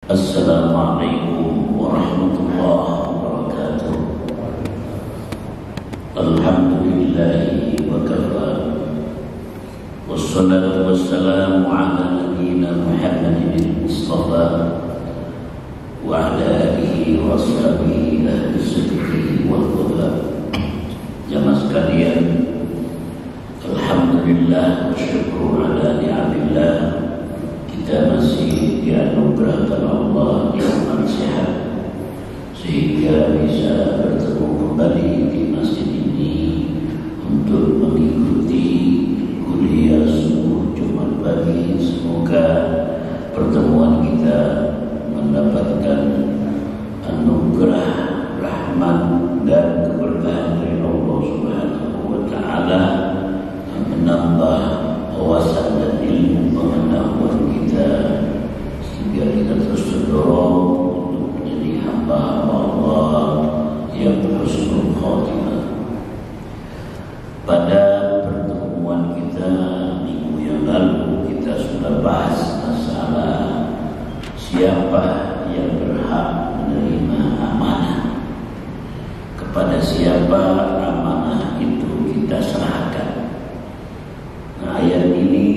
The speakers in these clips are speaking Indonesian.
Assalamualaikum warahmatullahi wabarakatuh. Alhamdulillahi wa kafa. Wassalatu wassalamu ala nabiyyina Muhammadin Mustafa wa ala alihi wa ashabihi ahli sidqi wal wafa. Jamaah sekalian, alhamdulillah wa syukru ala ni'amillah. Kita masih dianugerahkan Allah nikmat sehat sehingga bisa bertemu kembali di masjid ini untuk mengikuti kuliah subuh Jumat pagi. Semoga pertemuan kita mendapatkan anugerah rahmat dan keberkahan dari Allah Subhanahu wa taala, menambah wawasan dan ilmu pengetahuan kita sehingga kita terus terdorong untuk menjadi hamba-hamba Allah yang husnul khatimah. Pada pertemuan kita minggu yang lalu kita sudah bahas masalah siapa yang berhak menerima amanah, kepada siapa amanah itu kita serahkan. Ayat ini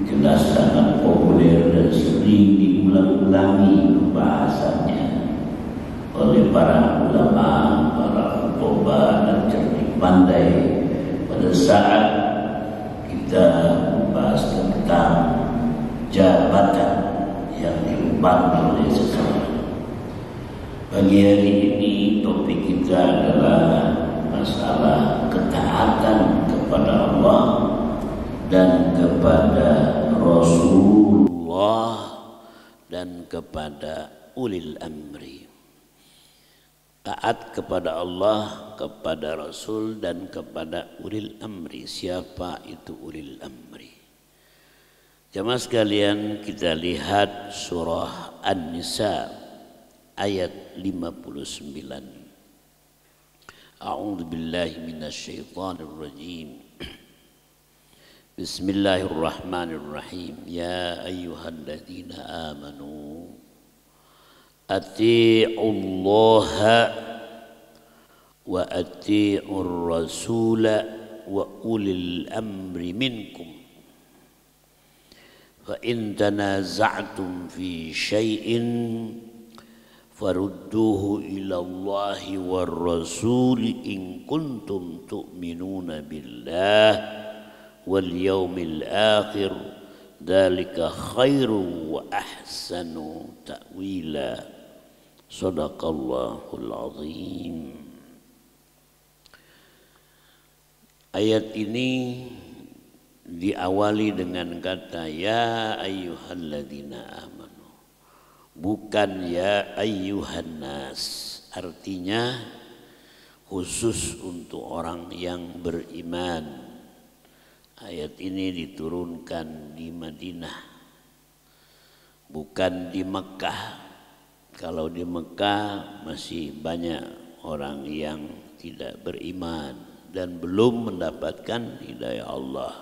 jelas sangat populer dan sering diulang-ulangi pembahasannya oleh para ulama, para khutbah dan cerdik pandai pada saat kita membahas tentang jabatan yang diemban oleh seseorang. Pagi hari ini topik kita adalah masalah ketaatan kepada Allah dan kepada Rasulullah dan kepada ulil amri. Taat kepada Allah, kepada Rasul dan kepada ulil amri. Siapa itu ulil amri? Jamaah sekalian, kita lihat surah An-Nisa ayat 59. A'udzu billahi minasy syaithanir rajim. Bismillahirrahmanirrahim. Ya ayyuhalladzina amanu atii'ullaha wa atii'ur rasula wa ulil amri minkum. Fa in tanaza'tum fi syai'in farudduhu ila Allahi war rasul in kuntum tu'minuna billah wal yaumil akhir dzalika khairu wa ahsanu ta'wila. Shadaqallahul azim. Ayat ini diawali dengan kata ya ayyuhalladzina amanu, bukan ya ayyuhan nas. Artinya khusus untuk orang yang beriman. Ayat ini diturunkan di Madinah, bukan di Mekah. Kalau di Mekah masih banyak orang yang tidak beriman dan belum mendapatkan hidayah Allah.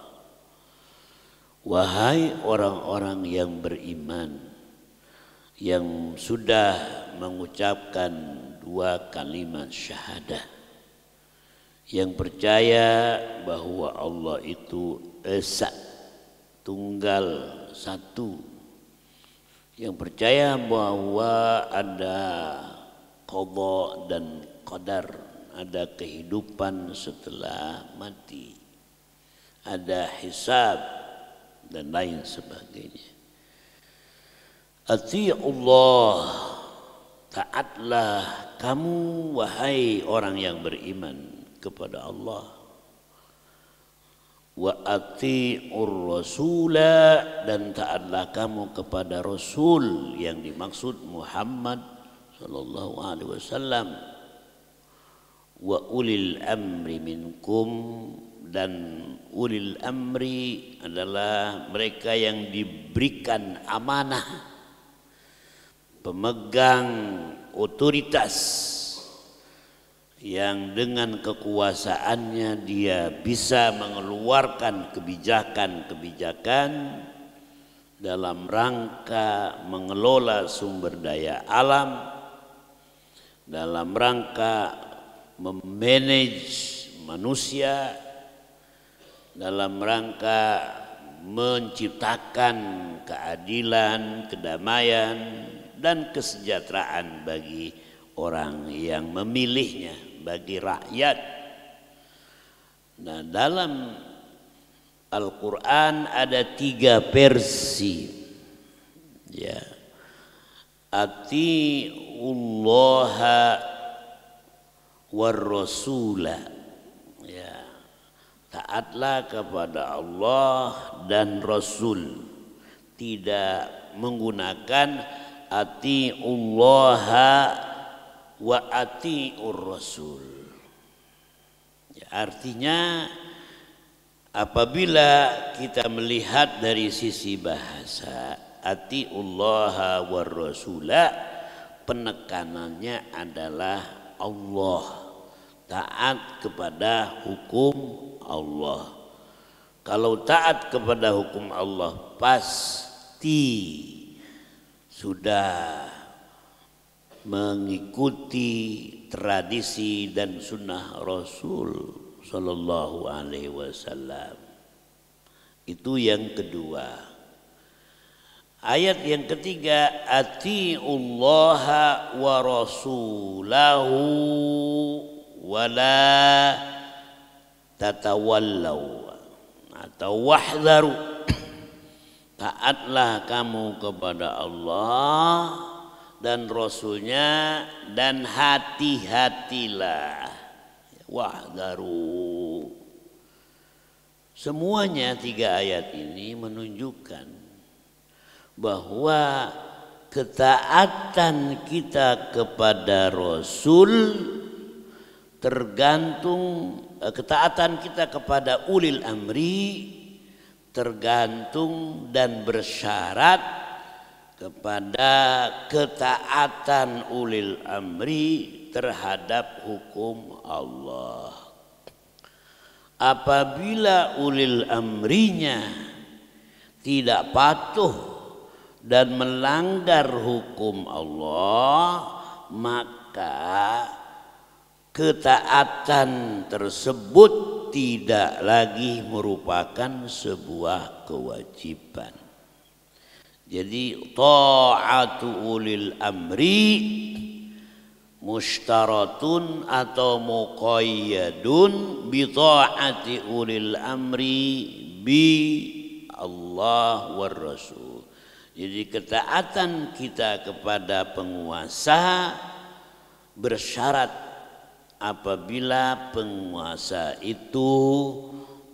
Wahai orang-orang yang beriman, yang sudah mengucapkan dua kalimat syahadah, yang percaya bahwa Allah itu esa, tunggal satu, yang percaya bahwa ada qadha dan qadar, ada kehidupan setelah mati, ada hisab dan lain sebagainya. Atii'ullah, taatlah kamu wahai orang yang beriman kepada Allah. Wa ati'ur rasula, dan taatlah kamu kepada Rasul yang dimaksud Muhammad sallallahu alaihi wasallam. Wa ulil amri minkum, dan ulil amri adalah mereka yang diberikan amanah, pemegang otoritas, yang dengan kekuasaannya dia bisa mengeluarkan kebijakan-kebijakan dalam rangka mengelola sumber daya alam, dalam rangka memanage manusia, dalam rangka menciptakan keadilan, kedamaian, dan kesejahteraan bagi orang yang memilihnya, bagi rakyat. Nah, dalam Al-Quran ada 3 versi, ya. Atiullaha war rasula, ya, taatlah kepada Allah dan Rasul. Tidak menggunakan atiullaha wa atiur rasul, ya, artinya apabila kita melihat dari sisi bahasa, atiullaha war rasula, penekanannya adalah Allah, taat kepada hukum Allah. Kalau taat kepada hukum Allah pasti sudah mengikuti tradisi dan sunnah Rasul Sallallahu Alaihi Wasallam. Itu yang kedua. Ayat yang ketiga, atiullaha wa rasulahu wala tatawallau atau wahdharu. Taatlah kamu kepada Allah dan Rasulnya dan hati-hatilah. Wahdharu. Semuanya 3 ayat ini menunjukkan bahwa ketaatan kita kepada Rasul tergantung, ketaatan kita kepada ulil amri tergantung dan bersyarat kepada ketaatan ulil amri terhadap hukum Allah. Apabila ulil amrinya tidak patuh dan melanggar hukum Allah, maka ketaatan tersebut tidak lagi merupakan sebuah kewajiban. Jadi ta'atu ulil amri mushtaratun atau muqayyadun bi ta'ati ulil amri bi Allah war Rasul. Jadi ketaatan kita kepada penguasa bersyarat apabila penguasa itu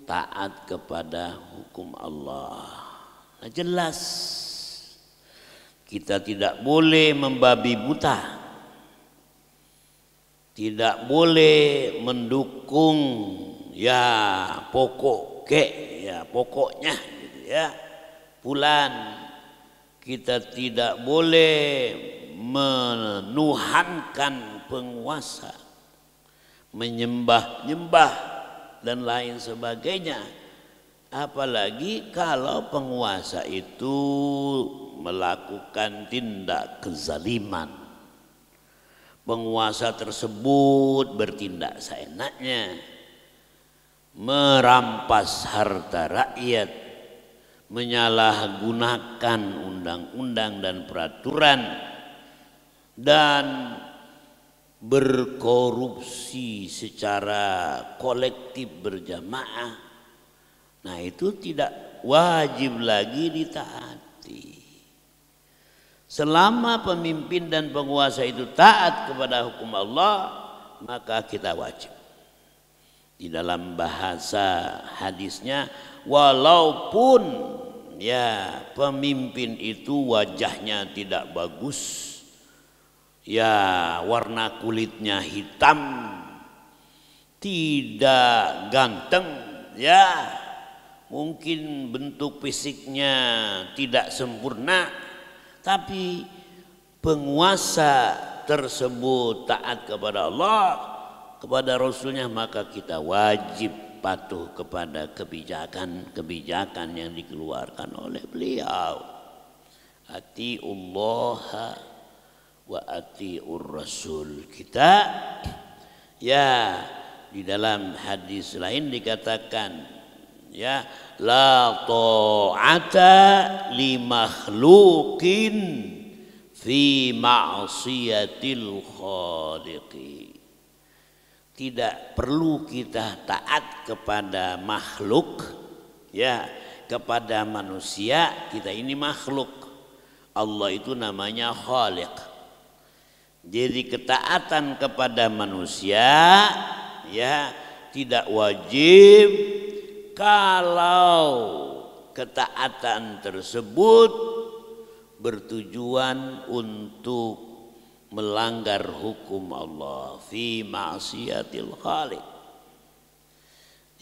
taat kepada hukum Allah. Nah, jelas kita tidak boleh membabi buta, tidak boleh mendukung ya pokoknya gitu ya. Fulan, kita tidak boleh menuhankan penguasa, menyembah-nyembah dan lain sebagainya. Apalagi kalau penguasa itu melakukan tindak kezaliman. Penguasa tersebut bertindak seenaknya, merampas harta rakyat, menyalahgunakan undang-undang dan peraturan, dan berkorupsi secara kolektif berjamaah. Nah, itu tidak wajib lagi ditaati. Selama pemimpin dan penguasa itu taat kepada hukum Allah, maka kita wajib. Di dalam bahasa hadisnya, walaupun ya pemimpin itu wajahnya tidak bagus, ya warna kulitnya hitam, tidak ganteng, ya mungkin bentuk fisiknya tidak sempurna, tapi penguasa tersebut taat kepada Allah, kepada Rasulnya, maka kita wajib patuh kepada kebijakan-kebijakan yang dikeluarkan oleh beliau. atiullaha wa atiur rasul. Kita ya di dalam hadis lain dikatakan ya la ta'ata li makhluqin fi ma'siyatil khaliqi. Tidak perlu kita taat kepada makhluk, ya, kepada manusia. Kita ini makhluk, Allah itu namanya khaliq. Jadi ketaatan kepada manusia ya tidak wajib kalau ketaatan tersebut bertujuan untuk melanggar hukum Allah fi ma'siyatil khaliq.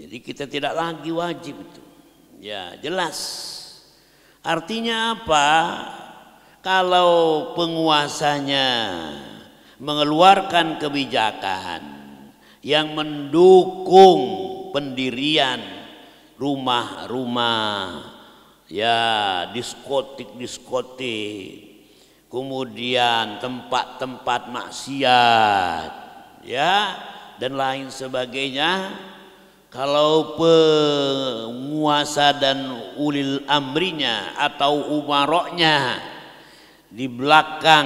Jadi kita tidak lagi wajib itu. Ya, jelas. Artinya apa? Kalau penguasanya mengeluarkan kebijakan yang mendukung pendirian rumah-rumah, ya, diskotik, kemudian tempat-tempat maksiat, ya, dan lain sebagainya. Kalau penguasa dan ulil amrinya atau umaroknya di belakang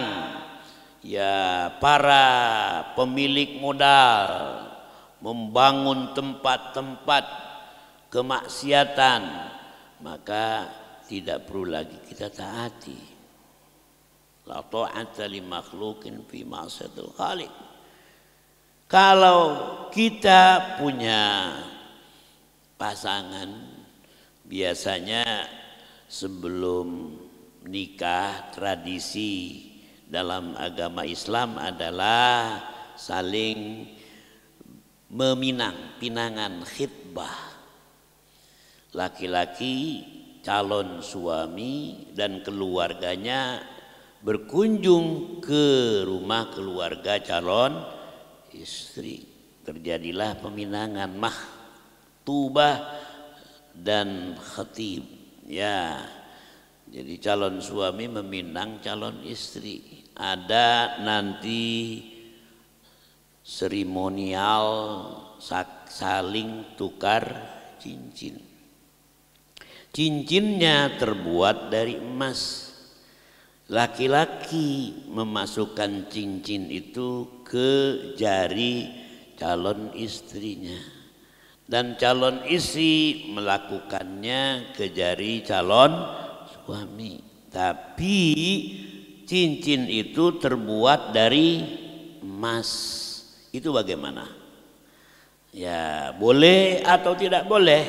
ya para pemilik modal membangun tempat-tempat kemaksiatan, maka tidak perlu lagi kita taati. La ta'ata li makhluqin fi ma'siyatil khaliq. Kalau kita punya pasangan, biasanya sebelum nikah tradisi dalam agama Islam adalah saling meminang, pinangan, khitbah. Laki-laki calon suami dan keluarganya berkunjung ke rumah keluarga calon istri. Terjadilah peminangan mahtubah dan khatib, ya. Jadi calon suami meminang calon istri. Ada nanti seremonial saling tukar cincin. Cincinnya terbuat dari emas. Laki-laki memasukkan cincin itu ke jari calon istrinya, dan calon istri melakukannya ke jari calon suami. Tapi cincin itu terbuat dari emas. Itu bagaimana? Ya, boleh atau tidak boleh?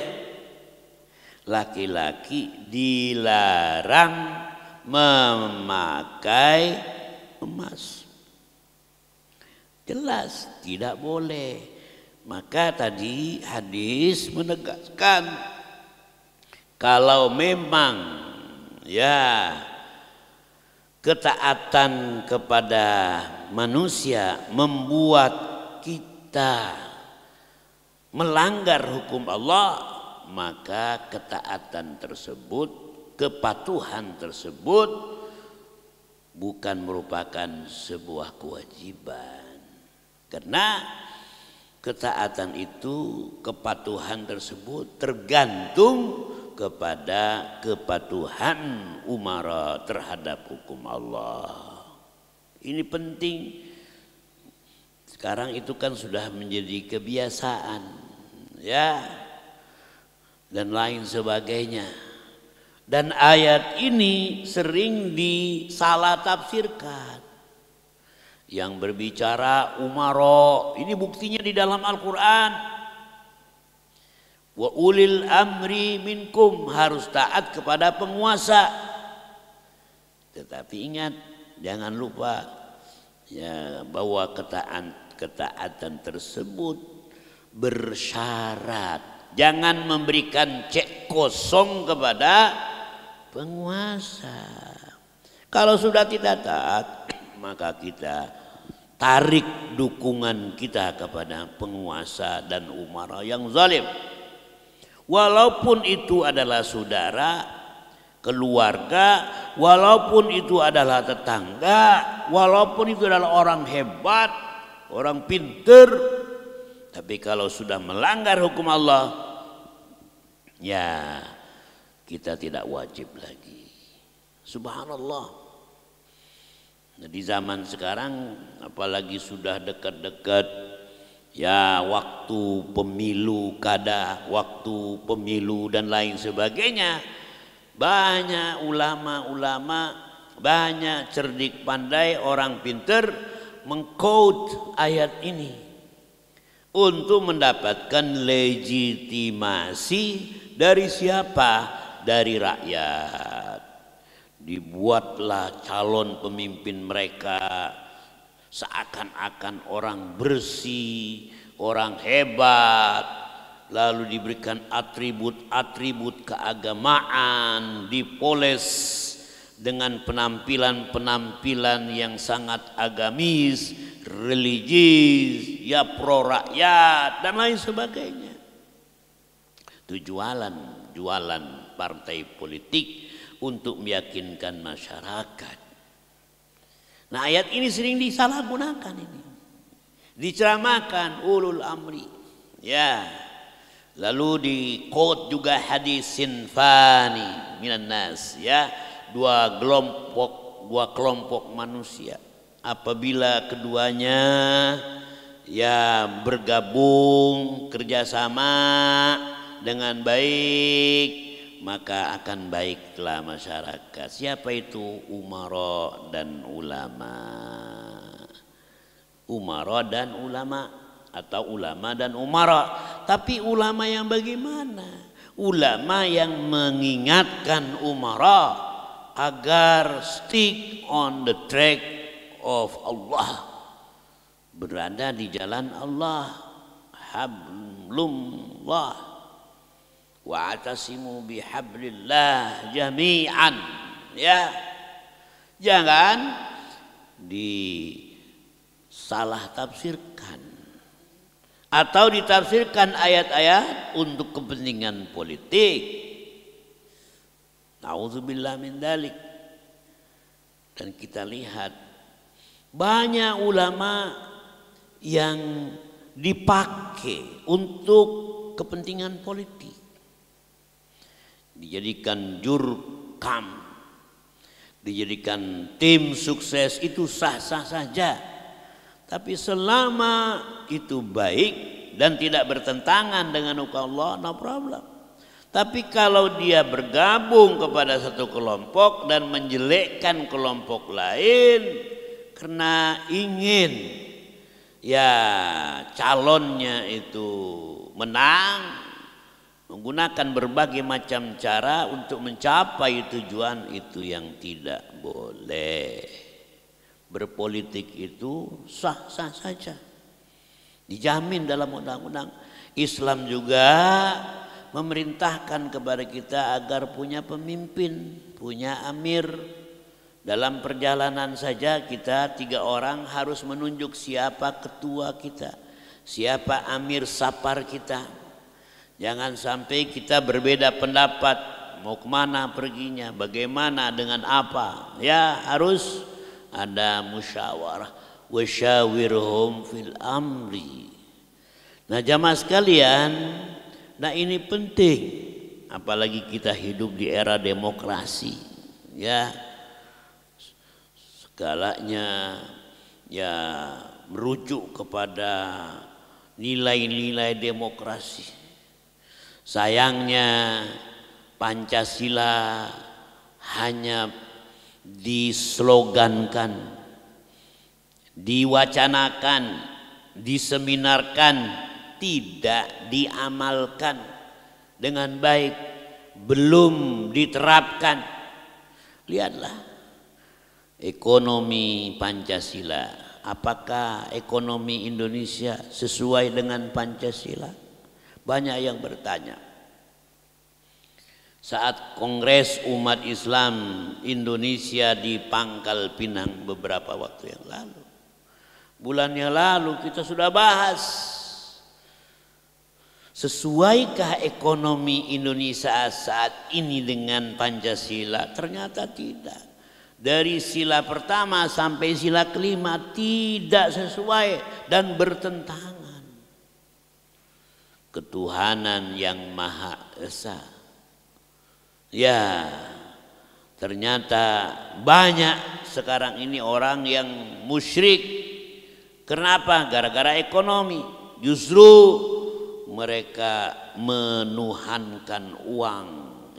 Laki-laki dilarang memakai emas. Jelas tidak boleh. Maka tadi hadis menegaskan kalau memang ya ketaatan kepada manusia membuat kita melanggar hukum Allah, maka ketaatan tersebut, kepatuhan tersebut bukan merupakan sebuah kewajiban. Karena ketaatan itu, kepatuhan tersebut tergantung kepada kepatuhan umara terhadap hukum Allah. Ini penting. Sekarang itu kan sudah menjadi kebiasaan, ya, dan lain sebagainya. Dan ayat ini sering disalah tafsirkan. Yang berbicara umara, ini buktinya di dalam Al-Quran. Wa ulil amri minkum, harus taat kepada penguasa. Tetapi ingat, jangan lupa ya, bahwa ketaatan tersebut bersyarat. Jangan memberikan cek kosong kepada penguasa. Kalau sudah tidak taat, maka kita tarik dukungan kita kepada penguasa dan umara yang zalim. Walaupun itu adalah saudara, keluarga, walaupun itu adalah tetangga, walaupun itu adalah orang hebat, orang pinter, tapi kalau sudah melanggar hukum Allah, ya kita tidak wajib lagi. Subhanallah. Nah, di zaman sekarang apalagi sudah dekat-dekat ya waktu pemilu kada, waktu pemilu dan lain sebagainya, banyak ulama-ulama, banyak cerdik pandai orang pinter mengquote ayat ini untuk mendapatkan legitimasi dari siapa? Dari rakyat. Dibuatlah calon pemimpin mereka seakan-akan orang bersih, orang hebat, lalu diberikan atribut-atribut keagamaan, dipoles dengan penampilan-penampilan yang sangat agamis, religius, ya pro rakyat dan lain sebagainya. Itu jualan partai politik untuk meyakinkan masyarakat. Nah, ayat ini sering disalahgunakan ini. Diceramahkan ulul amri. Ya. Lalu di quote juga hadis sinfani minan nas, ya. Dua kelompok manusia. Apabila keduanya ya bergabung kerjasama dengan baik, maka akan baiklah masyarakat. Siapa itu? Umara dan ulama. Umara dan ulama, atau ulama dan umara. Tapi ulama yang bagaimana? Ulama yang mengingatkan umara agar stick on the track of Allah, berada di jalan Allah, hablumullah, wa'tasimu bihablillah jami'an, ya. Jangan disalah tafsirkan atau ditafsirkan ayat-ayat untuk kepentingan politik. Nauzubillah min dzalik. Dan kita lihat banyak ulama yang dipakai untuk kepentingan politik, dijadikan jurkam, dijadikan tim sukses, itu sah-sah saja. Tapi selama itu baik dan tidak bertentangan dengan hukum Allah, no problem. Tapi kalau dia bergabung kepada satu kelompok dan menjelekkan kelompok lain karena ingin ya calonnya itu menang, menggunakan berbagai macam cara untuk mencapai tujuan, itu yang tidak boleh. Berpolitik itu sah-sah saja, dijamin dalam undang-undang. Islam juga memerintahkan kepada kita agar punya pemimpin, punya amir. Dalam perjalanan saja kita 3 orang harus menunjuk siapa ketua kita, siapa amir sapar kita. Jangan sampai kita berbeda pendapat, mau kemana perginya, bagaimana, dengan apa. Ya harus ada musyawarah, wasyawirhum fil amri. Nah jamaah sekalian, nah ini penting, apalagi kita hidup di era demokrasi, ya segalanya ya merujuk kepada nilai-nilai demokrasi. Sayangnya Pancasila hanya dislogankan, diwacanakan, diseminarkan, tidak diamalkan dengan baik, belum diterapkan. Lihatlah ekonomi Pancasila, apakah ekonomi Indonesia sesuai dengan Pancasila? Banyak yang bertanya. Saat Kongres Umat Islam Indonesia di Pangkal Pinang beberapa waktu yang lalu, bulan yang lalu kita sudah bahas Sesuaikah ekonomi Indonesia saat ini dengan Pancasila? Ternyata tidak. Dari sila pertama sampai sila kelima tidak sesuai dan bertentangan. Ketuhanan yang Maha Esa. Ya, ternyata banyak sekarang ini orang yang musyrik. Kenapa? Gara-gara ekonomi. Justru mereka menuhankan uang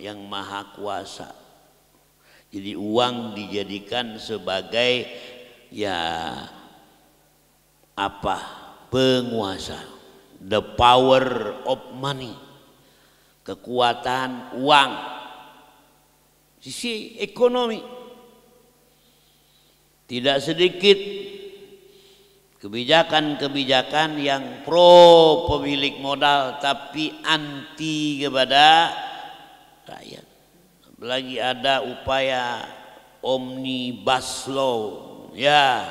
yang maha kuasa. Jadi uang dijadikan sebagai penguasa. The power of money. Kekuatan uang. Sisi ekonomi. Tidak sedikit kebijakan-kebijakan yang pro pemilik modal tapi anti kepada rakyat. Apalagi ada upaya omnibus law, ya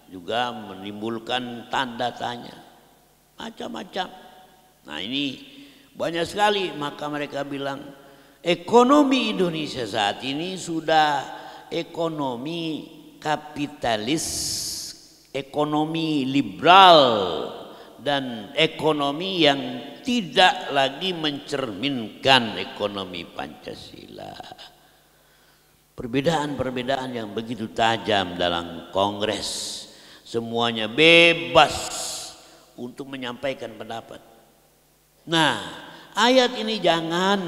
juga menimbulkan tanda tanya macam-macam. Nah ini banyak sekali, maka mereka bilang ekonomi Indonesia saat ini sudah ekonomi kapitalis, ekonomi liberal, dan ekonomi yang tidak lagi mencerminkan ekonomi Pancasila. Perbedaan-perbedaan yang begitu tajam dalam Kongres, semuanya bebas untuk menyampaikan pendapat. Nah, ayat ini jangan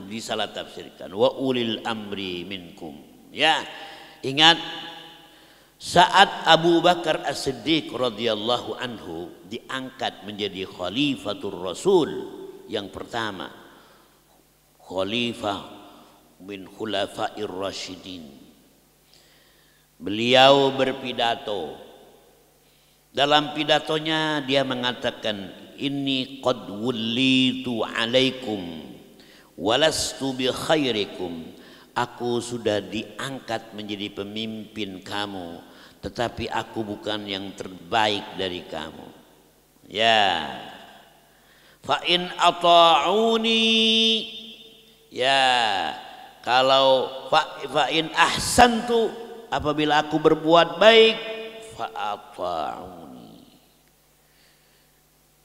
disalah tafsirkan. Wa ulil amri minkum. Ya, ingat saat Abu Bakar As-Siddiq radhiyallahu anhu diangkat menjadi khalifatul Rasul yang pertama, khalifah min khulafair rasyidin. Beliau berpidato. Dalam pidatonya dia mengatakan, inni qad wullitu alaikum walastu bi khairikum. Aku sudah diangkat menjadi pemimpin kamu, tetapi aku bukan yang terbaik dari kamu. Ya, fa in ata'uni, ya kalau fa in ahsantu, apabila aku berbuat baik, fa ata'uni,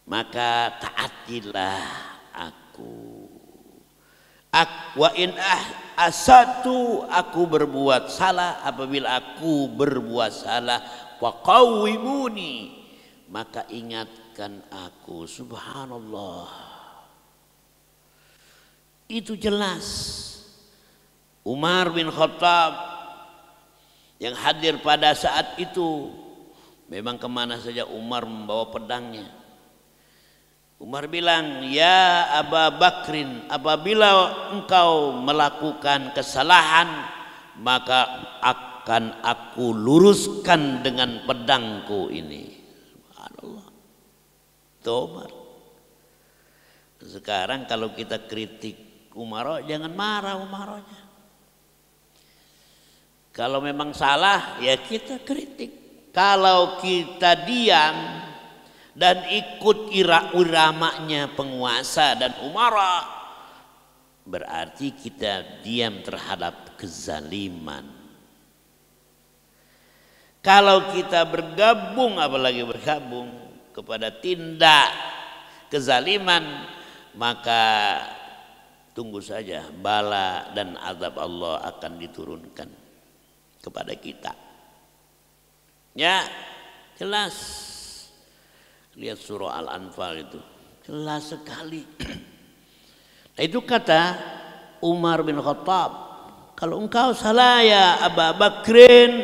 maka taatilah aku. Wa in asatu, aku berbuat salah, apabila aku berbuat salah, faqawwimuni, maka ingatkan aku. Subhanallah, itu jelas. Umar bin Khattab yang hadir pada saat itu, memang kemana saja Umar membawa pedangnya. Umar bilang, ya Aba Bakrin, apabila engkau melakukan kesalahan, maka akan aku luruskan dengan pedangku ini. Subhanallah. Itu Umar. Sekarang kalau kita kritik Umar, jangan marah Umarnya. Kalau memang salah, ya kita kritik. Kalau kita diam dan ikut iramanya penguasa dan umara, berarti kita diam terhadap kezaliman. Kalau kita bergabung, apalagi bergabung kepada tindak kezaliman, maka tunggu saja bala dan azab Allah akan diturunkan kepada kita. Ya, jelas. Lihat surah Al-Anfal itu, jelas sekali. Nah, itu kata Umar bin Khattab, kalau engkau salah ya Aba Bakrin,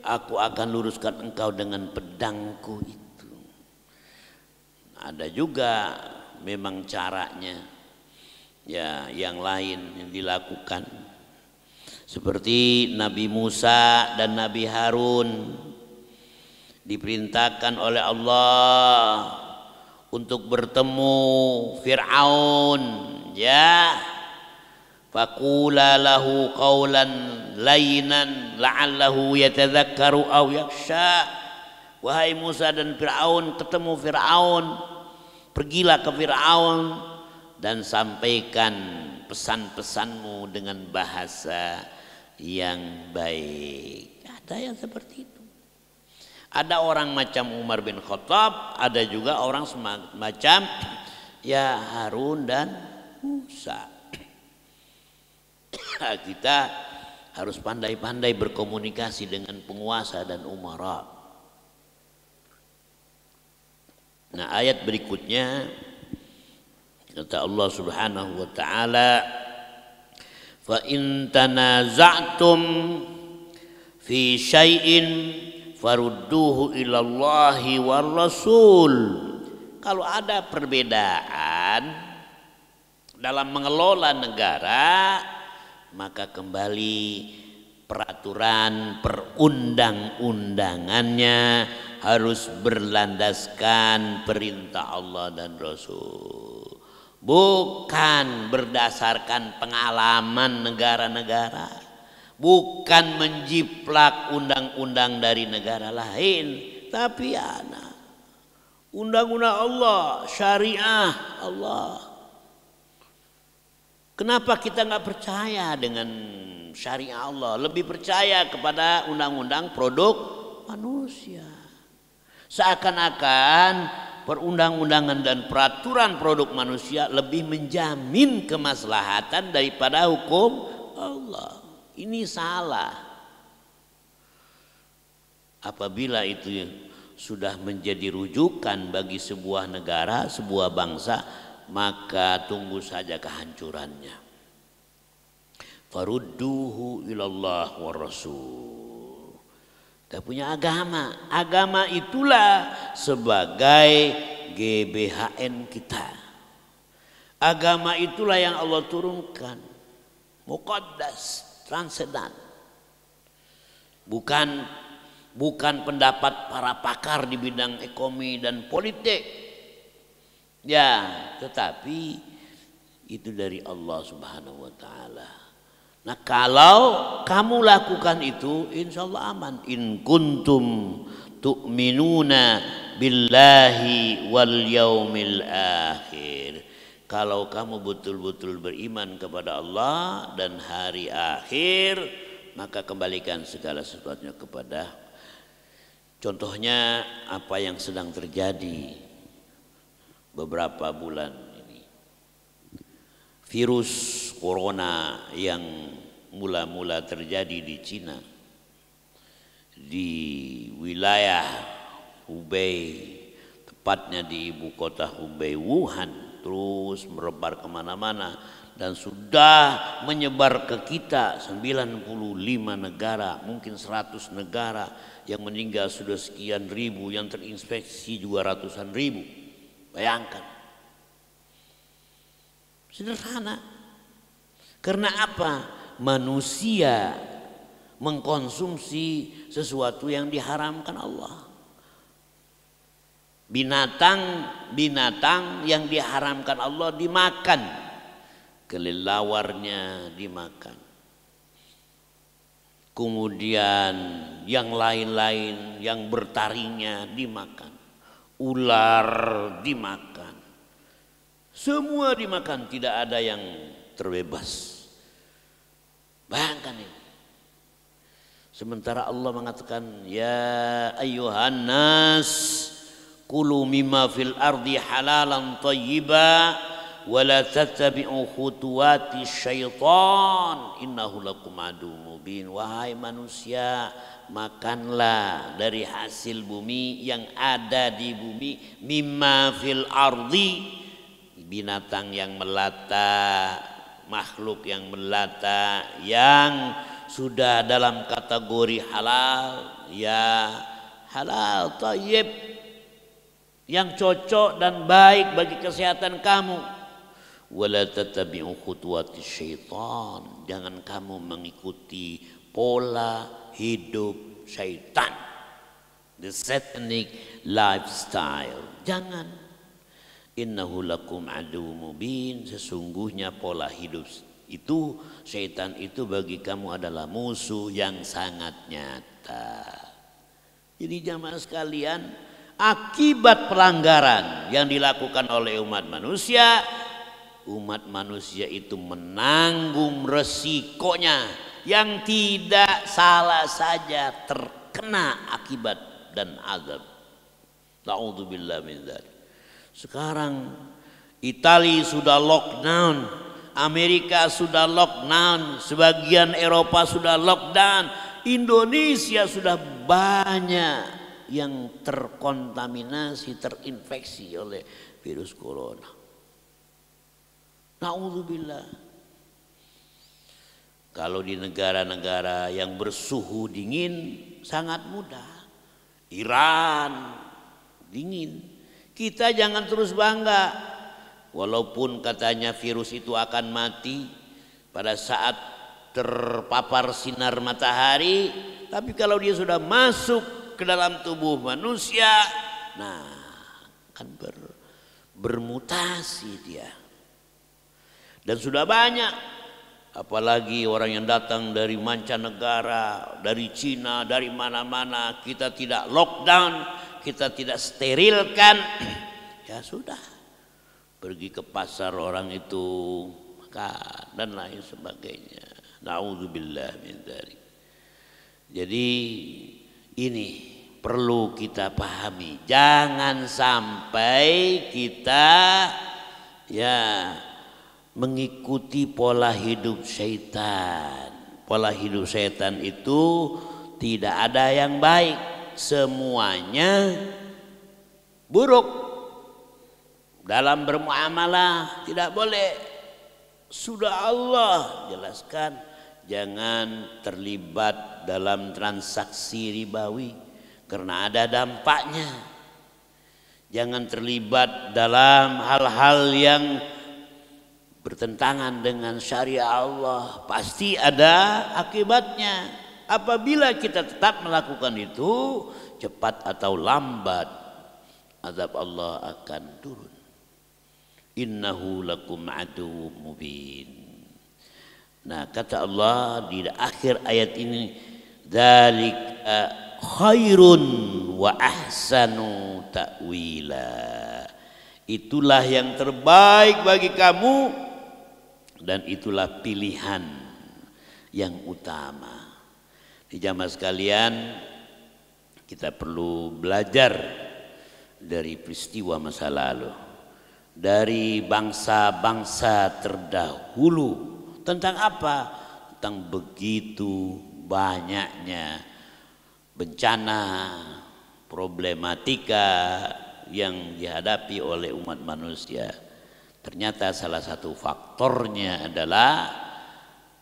aku akan luruskan engkau dengan pedangku itu. Ada juga memang caranya ya yang lain yang dilakukan, seperti Nabi Musa dan Nabi Harun diperintahkan oleh Allah untuk bertemu Fir'aun, ya, faqula lahu qawlan layyinan la'allahu yatadzakkaru aw yakhsha. Wahai Musa dan Fir'aun, ketemu Fir'aun, Pergilah ke Fir'aun dan sampaikan pesan-pesanmu dengan bahasa yang baik. Ada yang seperti itu. Ada orang macam Umar bin Khattab, ada juga orang semacam ya Harun dan Musa. Kita harus pandai-pandai berkomunikasi dengan penguasa dan umara. Nah, ayat berikutnya kata Allah Subhanahu wa taala, fa in tanaza'tum fi syai'in farudduhu ilallahi war rasul. Kalau ada perbedaan dalam mengelola negara, maka kembali peraturan perundang-undangannya harus berlandaskan perintah Allah dan Rasul, bukan berdasarkan pengalaman negara-negara, bukan menjiplak undang-undang dari negara lain, tapi undang-undang Allah, syariah Allah. Kenapa kita nggak percaya dengan syariah Allah, lebih percaya kepada undang-undang produk manusia? Seakan-akan perundang-undangan dan peraturan produk manusia lebih menjamin kemaslahatan daripada hukum Allah. Ini salah. Apabila itu sudah menjadi rujukan bagi sebuah negara, sebuah bangsa, maka tunggu saja kehancurannya. Farudduhu ilallah wa rasul. Kita punya agama. Agama itulah sebagai GBHN kita. Agama itulah yang Allah turunkan. Muqaddas, transendan. Bukan pendapat para pakar di bidang ekonomi dan politik. Ya, tetapi itu dari Allah Subhanahu wa taala. Nah, kalau kamu lakukan itu, insya Allah aman. In kuntum tu'minuna billahi wal yaumil akhir. Kalau kamu betul-betul beriman kepada Allah dan hari akhir, maka kembalikan segala sesuatunya kepada. Contohnya apa yang sedang terjadi beberapa bulan ini. Virus corona yang mula-mula terjadi di Cina, di wilayah Hubei, tepatnya di ibu kota Hubei, Wuhan, terus merebar kemana-mana dan sudah menyebar ke kita 95 negara, mungkin 100 negara, yang meninggal sudah sekian ribu, yang terinfeksi juga ratusan ribu. Bayangkan. Sederhana. Karena apa? Manusia mengkonsumsi sesuatu yang diharamkan Allah. Binatang yang diharamkan Allah dimakan. Kelelawarnya dimakan. Kemudian yang lain-lain yang bertaringnya dimakan. Ular dimakan. Semua dimakan, tidak ada yang terbebas. Bayangkan ini. Sementara Allah mengatakan, ya ayyuhan nas kulu mimma fil ardi halalan thayyiba wa la tattabi'u khutuwati syaitan innahu lakum aduwwun mubin. Wahai manusia, makanlah dari hasil bumi yang ada di bumi, mimma fil ardi, binatang yang melata, makhluk yang melata, yang sudah dalam kategori halal, ya halal, thayyib, yang cocok dan baik bagi kesehatan kamu. Wala tattabi'u khutuwati syaitan, jangan kamu mengikuti pola hidup syaitan, the satanic lifestyle. Jangan. Innahu lakum aduwwun mubin, sesungguhnya pola hidup itu, syaitan itu bagi kamu adalah musuh yang sangat nyata. Jadi jamaah sekalian, akibat pelanggaran yang dilakukan oleh umat manusia itu menanggung resikonya, yang tidak salah saja terkena akibat dan azab. Na'udzubillah min dzalik. Sekarang Italia sudah lockdown, Amerika sudah lockdown, sebagian Eropa sudah lockdown, Indonesia sudah banyak yang terkontaminasi, terinfeksi oleh virus corona. Na'udzubillah. Kalau di negara-negara yang bersuhu dingin sangat mudah. Iran dingin. Kita jangan terus bangga. Walaupun katanya virus itu akan mati pada saat terpapar sinar matahari, tapi kalau dia sudah masuk ke dalam tubuh manusia, nah akan bermutasi dia. Dan sudah banyak, apalagi orang yang datang dari mancanegara, dari Cina, dari mana-mana, kita tidak lockdown, kita tidak sterilkan, ya sudah, pergi ke pasar orang itu makan dan lain sebagainya. Na'udzubillah min dzalik. Jadi ini perlu kita pahami, jangan sampai kita ya mengikuti pola hidup syaitan. Pola hidup syaitan itu tidak ada yang baik, semuanya buruk. Dalam bermuamalah tidak boleh. Sudah Allah jelaskan, jangan terlibat dalam transaksi ribawi karena ada dampaknya. Jangan terlibat dalam hal-hal yang bertentangan dengan syariat Allah, pasti ada akibatnya. Apabila kita tetap melakukan itu, cepat atau lambat azab Allah akan turun. Innahu lakum aduwwum mubin. Nah, kata Allah di akhir ayat ini, dzalika khairun wa ahsanu ta'wila. Itulah yang terbaik bagi kamu dan itulah pilihan yang utama. Di jamaah sekalian, kita perlu belajar dari peristiwa masa lalu, dari bangsa-bangsa terdahulu. Tentang apa? Tentang begitu banyaknya bencana, problematika yang dihadapi oleh umat manusia. Ternyata salah satu faktornya adalah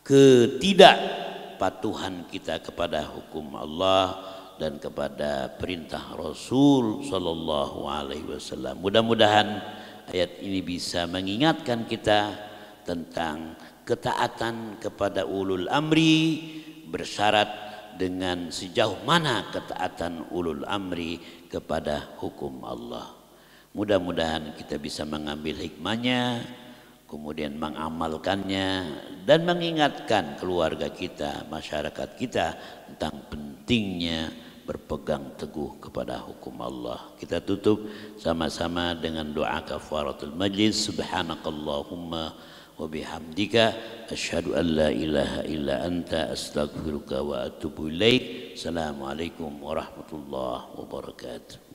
ketidakpatuhan kita kepada hukum Allah dan kepada perintah Rasul Sallallahu Alaihi Wasallam. Mudah-mudahan ayat ini bisa mengingatkan kita tentang ketaatan kepada ulul amri, bersyarat dengan sejauh mana ketaatan ulul amri kepada hukum Allah. Mudah-mudahan kita bisa mengambil hikmahnya, kemudian mengamalkannya dan mengingatkan keluarga kita, masyarakat kita tentang pentingnya berpegang teguh kepada hukum Allah. Kita tutup sama-sama dengan doa kafaratul majlis. Subhanakallahumma wa bihamdika asyhadu an la ilaha illa anta astaghfiruka wa atubu ilaik. Assalamualaikum warahmatullahi wabarakatuh.